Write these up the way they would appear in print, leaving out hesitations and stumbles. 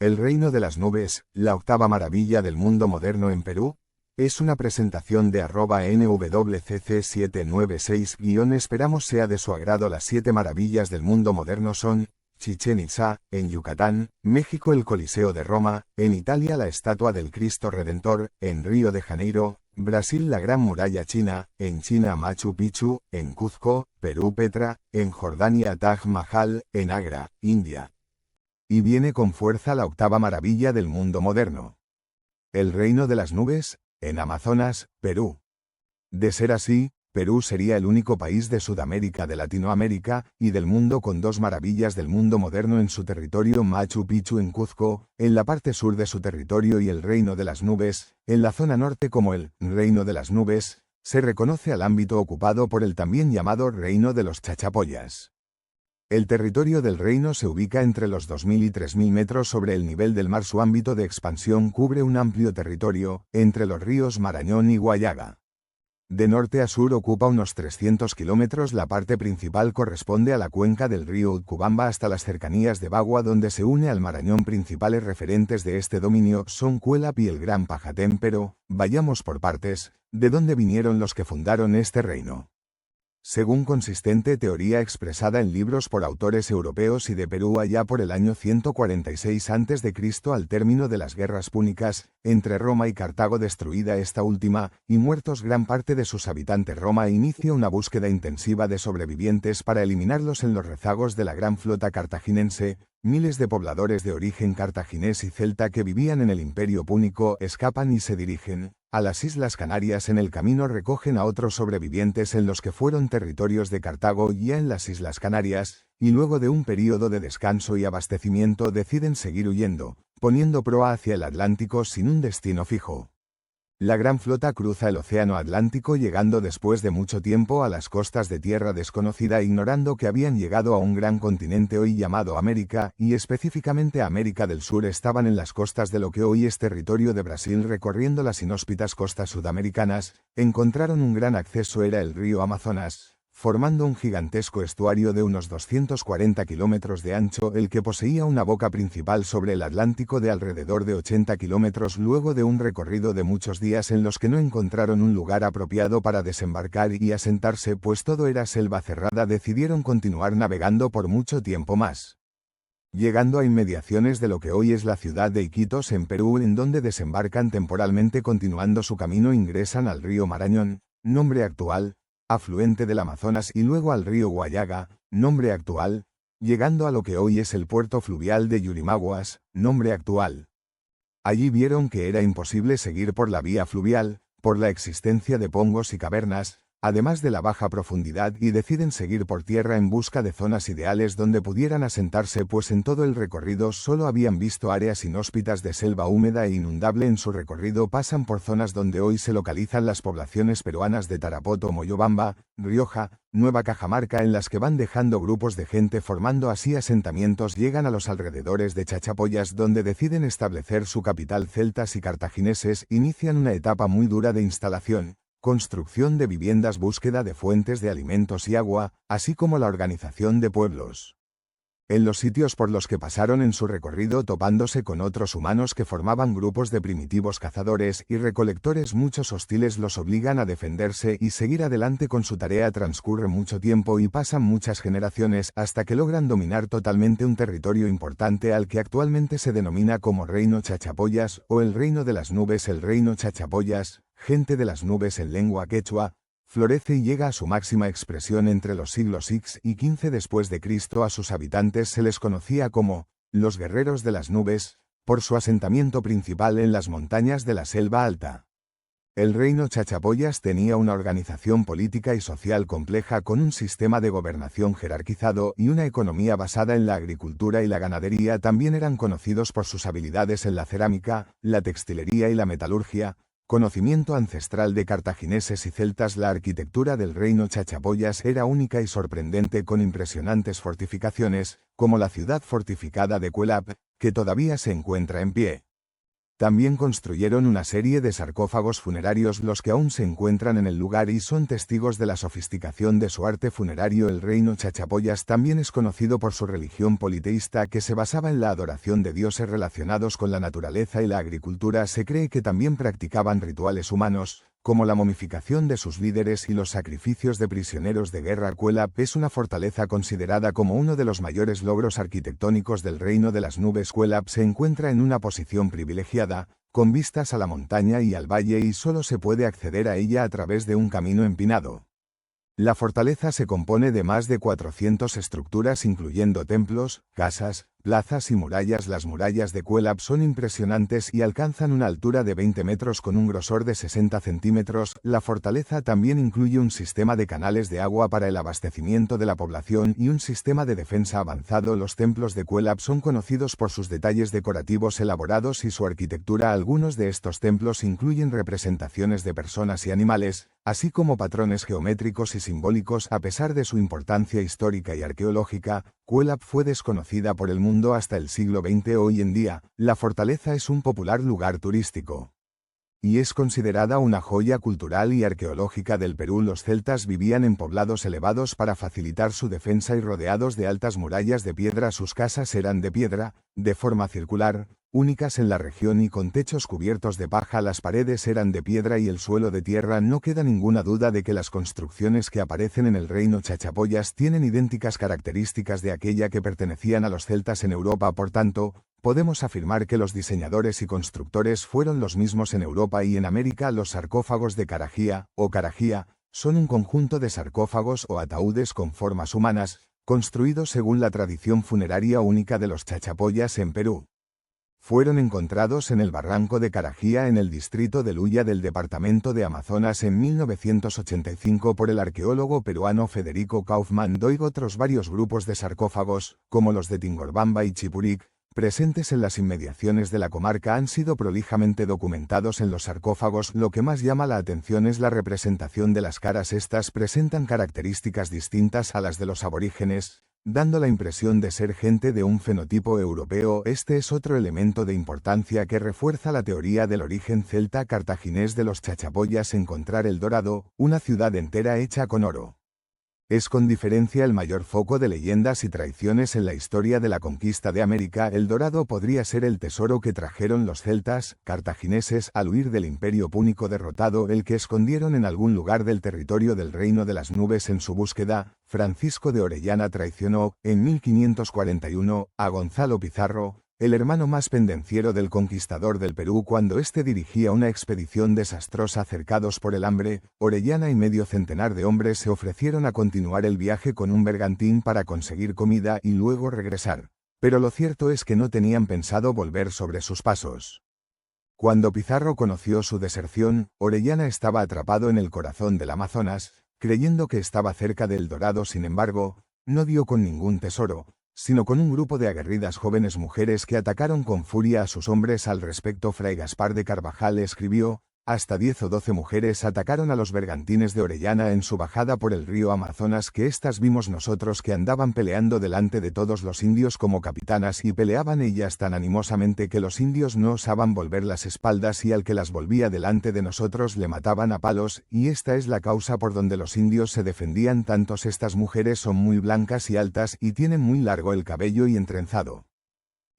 El reino de las nubes, la octava maravilla del mundo moderno en Perú, es una presentación de @nwcc796- esperamos sea de su agrado. Las 7 maravillas del mundo moderno son: Chichén Itzá, en Yucatán; México el Coliseo de Roma; en Italia la estatua del Cristo Redentor; en Río de Janeiro; Brasil la Gran Muralla China; en China Machu Picchu; en Cuzco, Perú Petra; en Jordania Taj Mahal; en Agra, India. Y viene con fuerza la octava maravilla del mundo moderno. El reino de las nubes, en Amazonas, Perú. De ser así, Perú sería el único país de Sudamérica, de Latinoamérica y del mundo con 2 maravillas del mundo moderno en su territorio: Machu Picchu en Cuzco, en la parte sur de su territorio, y el reino de las nubes, en la zona norte. Como el reino de las nubes, se reconoce al ámbito ocupado por el también llamado reino de los chachapoyas. El territorio del reino se ubica entre los 2.000 y 3.000 metros sobre el nivel del mar. Su ámbito de expansión cubre un amplio territorio, entre los ríos Marañón y Guayaga. De norte a sur ocupa unos 300 kilómetros. La parte principal corresponde a la cuenca del río Utcubamba hasta las cercanías de Bagua, donde se une al Marañón. Principales referentes de este dominio son Cuélap y el Gran Pajatén, pero vayamos por partes. ¿De dónde vinieron los que fundaron este reino? Según consistente teoría expresada en libros por autores europeos y de Perú, allá por el año 146 a.C., al término de las guerras púnicas, entre Roma y Cartago, destruida esta última, y muertos gran parte de sus habitantes, Roma inicia una búsqueda intensiva de sobrevivientes para eliminarlos en los rezagos de la gran flota cartaginense. Miles de pobladores de origen cartaginés y celta que vivían en el Imperio Púnico escapan y se dirigen a las Islas Canarias. En el camino recogen a otros sobrevivientes en los que fueron territorios de Cartago, ya en las Islas Canarias, y luego de un periodo de descanso y abastecimiento deciden seguir huyendo, poniendo proa hacia el Atlántico sin un destino fijo. La gran flota cruza el océano Atlántico, llegando después de mucho tiempo a las costas de tierra desconocida, ignorando que habían llegado a un gran continente hoy llamado América, y específicamente a América del Sur. Estaban en las costas de lo que hoy es territorio de Brasil. Recorriendo las inhóspitas costas sudamericanas, encontraron un gran acceso: era el río Amazonas, formando un gigantesco estuario de unos 240 kilómetros de ancho, el que poseía una boca principal sobre el Atlántico de alrededor de 80 kilómetros. Luego de un recorrido de muchos días en los que no encontraron un lugar apropiado para desembarcar y asentarse, pues todo era selva cerrada, decidieron continuar navegando por mucho tiempo más. Llegando a inmediaciones de lo que hoy es la ciudad de Iquitos, en Perú, en donde desembarcan temporalmente. Continuando su camino ingresan al río Marañón, nombre actual, afluente del Amazonas, y luego al río Guayaga, nombre actual, llegando a lo que hoy es el puerto fluvial de Yurimaguas, nombre actual. Allí vieron que era imposible seguir por la vía fluvial, por la existencia de pongos y cavernas, además de la baja profundidad, y deciden seguir por tierra en busca de zonas ideales donde pudieran asentarse, pues en todo el recorrido solo habían visto áreas inhóspitas de selva húmeda e inundable. En su recorrido pasan por zonas donde hoy se localizan las poblaciones peruanas de Tarapoto, Moyobamba, Rioja, Nueva Cajamarca, en las que van dejando grupos de gente, formando así asentamientos. Llegan a los alrededores de Chachapoyas, donde deciden establecer su capital. Celtas y cartagineses inician una etapa muy dura de instalación, construcción de viviendas, búsqueda de fuentes de alimentos y agua, así como la organización de pueblos. En los sitios por los que pasaron en su recorrido, topándose con otros humanos que formaban grupos de primitivos cazadores y recolectores, muchos hostiles los obligan a defenderse y seguir adelante con su tarea. Transcurre mucho tiempo y pasan muchas generaciones hasta que logran dominar totalmente un territorio importante al que actualmente se denomina como Reino Chachapoyas o el Reino de las Nubes. El Reino Chachapoyas, gente de las nubes en lengua quechua, florece y llega a su máxima expresión entre los siglos VI y XV después de Cristo. A sus habitantes se les conocía como los guerreros de las nubes, por su asentamiento principal en las montañas de la selva alta. El reino Chachapoyas tenía una organización política y social compleja, con un sistema de gobernación jerarquizado y una economía basada en la agricultura y la ganadería. También eran conocidos por sus habilidades en la cerámica, la textilería y la metalurgia, conocimiento ancestral de cartagineses y celtas. La arquitectura del reino Chachapoyas era única y sorprendente, con impresionantes fortificaciones, como la ciudad fortificada de Cuélap, que todavía se encuentra en pie. También construyeron una serie de sarcófagos funerarios los que aún se encuentran en el lugar y son testigos de la sofisticación de su arte funerario. El reino Chachapoyas también es conocido por su religión politeísta que se basaba en la adoración de dioses relacionados con la naturaleza y la agricultura. Se cree que también practicaban rituales humanos, como la momificación de sus líderes y los sacrificios de prisioneros de guerra. Cuelap es una fortaleza considerada como uno de los mayores logros arquitectónicos del Reino de las Nubes. Cuelap se encuentra en una posición privilegiada, con vistas a la montaña y al valle, y solo se puede acceder a ella a través de un camino empinado. La fortaleza se compone de más de 400 estructuras incluyendo templos, casas, plazas y murallas. Las murallas de Cuelap son impresionantes y alcanzan una altura de 20 metros con un grosor de 60 centímetros. La fortaleza también incluye un sistema de canales de agua para el abastecimiento de la población y un sistema de defensa avanzado. Los templos de Cuelap son conocidos por sus detalles decorativos elaborados y su arquitectura. Algunos de estos templos incluyen representaciones de personas y animales, así como patrones geométricos y simbólicos. A pesar de su importancia histórica y arqueológica, Cuelap fue desconocida por el mundo hasta el siglo XX. Hoy en día, la fortaleza es un popular lugar turístico y es considerada una joya cultural y arqueológica del Perú. Los celtas vivían en poblados elevados para facilitar su defensa y rodeados de altas murallas de piedra. Sus casas eran de piedra, de forma circular, únicas en la región y con techos cubiertos de paja. Las paredes eran de piedra y el suelo de tierra. No queda ninguna duda de que las construcciones que aparecen en el reino Chachapoyas tienen idénticas características de aquella que pertenecían a los celtas en Europa. Por tanto, podemos afirmar que los diseñadores y constructores fueron los mismos en Europa y en América. Los sarcófagos de Carajía, o Carajía, son un conjunto de sarcófagos o ataúdes con formas humanas, construidos según la tradición funeraria única de los Chachapoyas en Perú. Fueron encontrados en el barranco de Carajía en el distrito de Luya del departamento de Amazonas en 1985 por el arqueólogo peruano Federico Kaufmann Doig. Otros varios grupos de sarcófagos, como los de Tingorbamba y Chipuric, presentes en las inmediaciones de la comarca, han sido prolijamente documentados en los sarcófagos. Lo que más llama la atención es la representación de las caras. Estas presentan características distintas a las de los aborígenes, dando la impresión de ser gente de un fenotipo europeo. Este es otro elemento de importancia que refuerza la teoría del origen celta cartaginés de los Chachapoyas. Encontrar El Dorado, una ciudad entera hecha con oro, es con diferencia el mayor foco de leyendas y traiciones en la historia de la conquista de América. El Dorado podría ser el tesoro que trajeron los celtas cartagineses al huir del Imperio Púnico derrotado, el que escondieron en algún lugar del territorio del Reino de las Nubes. En su búsqueda, Francisco de Orellana traicionó, en 1541, a Gonzalo Pizarro, el hermano más pendenciero del conquistador del Perú, cuando éste dirigía una expedición desastrosa. Cercados por el hambre, Orellana y medio centenar de hombres se ofrecieron a continuar el viaje con un bergantín para conseguir comida y luego regresar. Pero lo cierto es que no tenían pensado volver sobre sus pasos. Cuando Pizarro conoció su deserción, Orellana estaba atrapado en el corazón del Amazonas, creyendo que estaba cerca del Dorado. Sin embargo, no dio con ningún tesoro, sino con un grupo de aguerridas jóvenes mujeres que atacaron con furia a sus hombres. Al respecto, Fray Gaspar de Carvajal escribió: hasta 10 o 12 mujeres atacaron a los bergantines de Orellana en su bajada por el río Amazonas, que estas vimos nosotros que andaban peleando delante de todos los indios como capitanas, y peleaban ellas tan animosamente que los indios no osaban volver las espaldas, y al que las volvía delante de nosotros le mataban a palos, y esta es la causa por donde los indios se defendían tantos. Estas mujeres son muy blancas y altas y tienen muy largo el cabello y entrenzado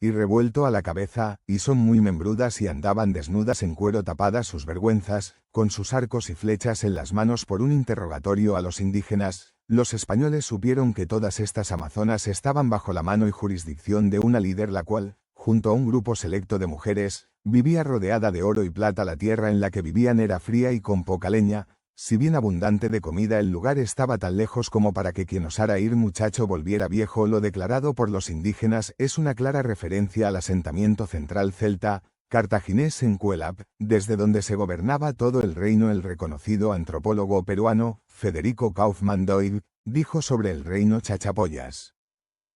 y revuelto a la cabeza, y son muy membrudas y andaban desnudas en cuero tapadas sus vergüenzas, con sus arcos y flechas en las manos. Por un interrogatorio a los indígenas, los españoles supieron que todas estas amazonas estaban bajo la mano y jurisdicción de una líder, la cual, junto a un grupo selecto de mujeres, vivía rodeada de oro y plata. La tierra en la que vivían era fría y con poca leña. Si bien abundante de comida, el lugar estaba tan lejos como para que quien osara ir muchacho volviera viejo. Lo declarado por los indígenas es una clara referencia al asentamiento central celta cartaginés en Cuelap, desde donde se gobernaba todo el reino. El reconocido antropólogo peruano Federico Kaufmann Doig dijo sobre el reino Chachapoyas: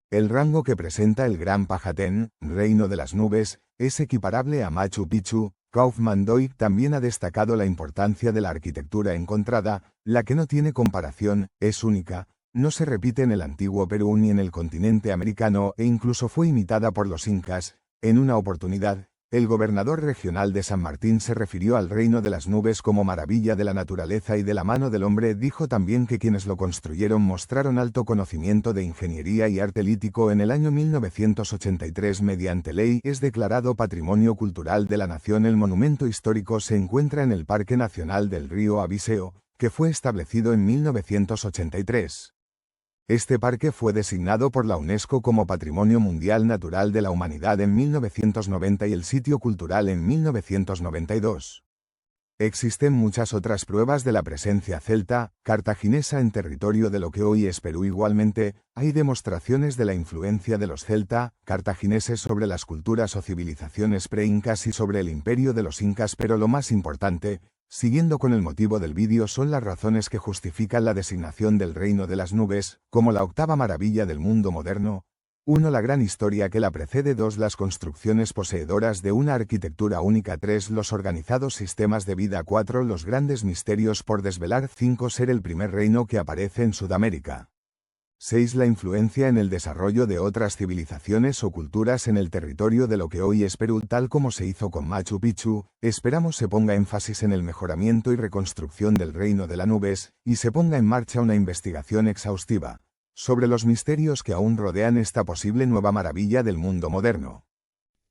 el rango que presenta el Gran Pajatén, reino de las nubes, es equiparable a Machu Picchu. Kaufmann Doig también ha destacado la importancia de la arquitectura encontrada, la que no tiene comparación, es única, no se repite en el antiguo Perú ni en el continente americano, e incluso fue imitada por los incas. En una oportunidad, El gobernador regional de San Martín se refirió al reino de las nubes como maravilla de la naturaleza y de la mano del hombre. Dijo también que quienes lo construyeron mostraron alto conocimiento de ingeniería y arte lítico. En el año 1983 mediante ley es declarado Patrimonio Cultural de la Nación. El monumento histórico se encuentra en el Parque Nacional del Río Abiseo, que fue establecido en 1983. Este parque fue designado por la UNESCO como Patrimonio Mundial Natural de la Humanidad en 1990 y el sitio cultural en 1992. Existen muchas otras pruebas de la presencia celta, cartaginesa en territorio de lo que hoy es Perú. Igualmente, hay demostraciones de la influencia de los celta, cartagineses sobre las culturas o civilizaciones pre-incas y sobre el imperio de los incas, pero lo más importante, siguiendo con el motivo del vídeo, son las razones que justifican la designación del reino de las nubes, como la octava maravilla del mundo moderno. 1. La gran historia que la precede. 2. Las construcciones poseedoras de una arquitectura única. 3. Los organizados sistemas de vida. 4. Los grandes misterios por desvelar. 5. Ser el primer reino que aparece en Sudamérica. 6. La influencia en el desarrollo de otras civilizaciones o culturas en el territorio de lo que hoy es Perú, tal como se hizo con Machu Picchu. Esperamos se ponga énfasis en el mejoramiento y reconstrucción del reino de las nubes, y se ponga en marcha una investigación exhaustiva sobre los misterios que aún rodean esta posible nueva maravilla del mundo moderno.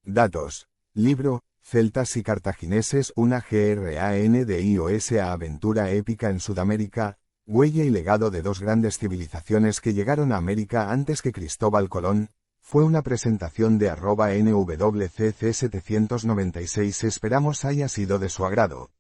Datos. Libro, Celtas y Cartagineses, una GRANDIOSA aventura épica en Sudamérica. Huella y legado de dos grandes civilizaciones que llegaron a América antes que Cristóbal Colón. Fue una presentación de @NWCC796. Esperamos haya sido de su agrado.